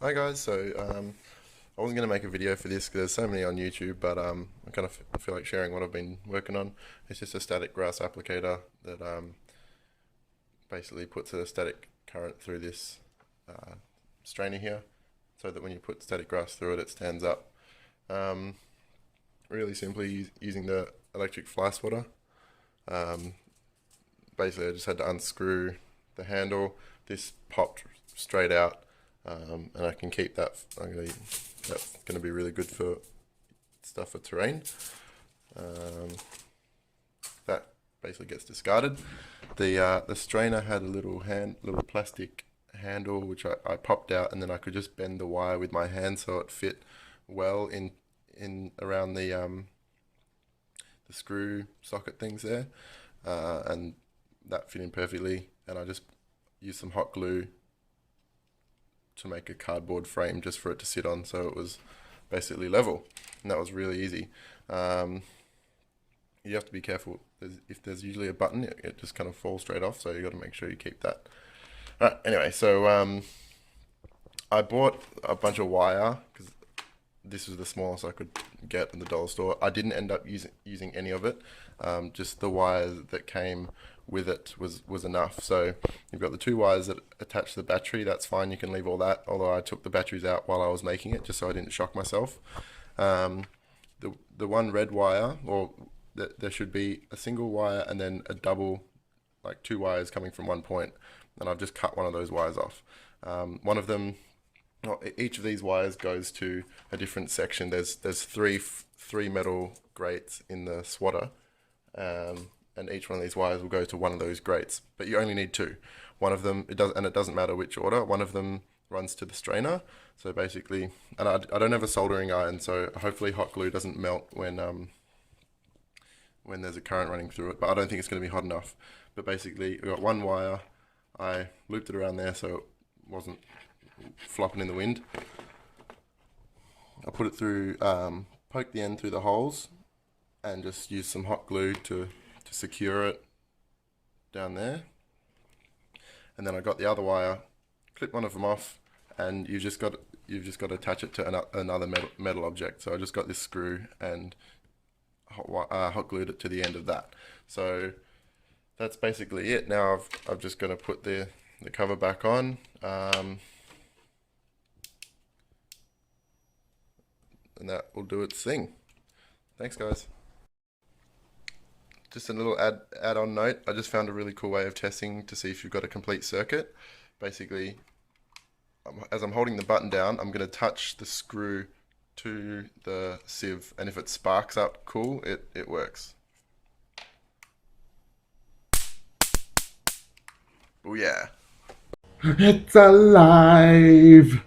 Hi guys, I wasn't going to make a video for this because there's so many on YouTube, but I kind of feel like sharing what I've been working on. It's just a static grass applicator that basically puts a static current through this strainer here, so that when you put static grass through it, it stands up. Um, Really simply using the electric fly swatter. Um, Basically, I just had to unscrew the handle. This popped straight out, and I can keep that. That's going to be really good for stuff for terrain. Um, that basically gets discarded. The strainer had a little plastic handle which I popped out, and then I could just bend the wire with my hand so it fit well in around the screw socket things there, and that fit in perfectly. And I just used some hot glue to make a cardboard frame just for it to sit on, so it was basically level, and that was really easy. You have to be careful. If there's usually a button, it just kind of falls straight off, so you got to make sure you keep that. Alright, anyway, so I bought a bunch of wire because this was the smallest I could get in the dollar store. I didn't end up using any of it. Just the wires that came with it was enough. So you've got the two wires that attach to the battery. That's fine. You can leave all that. Although I took the batteries out while I was making it, just so I didn't shock myself. The one red wire, or there should be a single wire and then a double, like two wires coming from one point. And I've just cut one of those wires off. One of them. Each of these wires goes to a different section. There's three metal grates in the swatter, and each one of these wires will go to one of those grates. But you only need two. One of them, it doesn't matter which order. One of them runs to the strainer. So basically, and I don't have a soldering iron, so hopefully hot glue doesn't melt when there's a current running through it. But I don't think it's going to be hot enough. But basically, we got one wire. I looped it around there so it wasn't flopping in the wind. I put it through, poke the end through the holes, and just use some hot glue to secure it down there. And then I got the other wire, clip one of them off, and you've just got to attach it to another metal object. So I just got this screw and hot glued it to the end of that. So that's basically it. Now I've just got to put the cover back on. And that will do its thing. Thanks, guys. Just a little add-on note. I just found a really cool way of testing to see if you've got a complete circuit. Basically, as I'm holding the button down, I'm going to touch the screw to the sieve, and if it sparks up, cool, it works. Oh yeah. It's alive!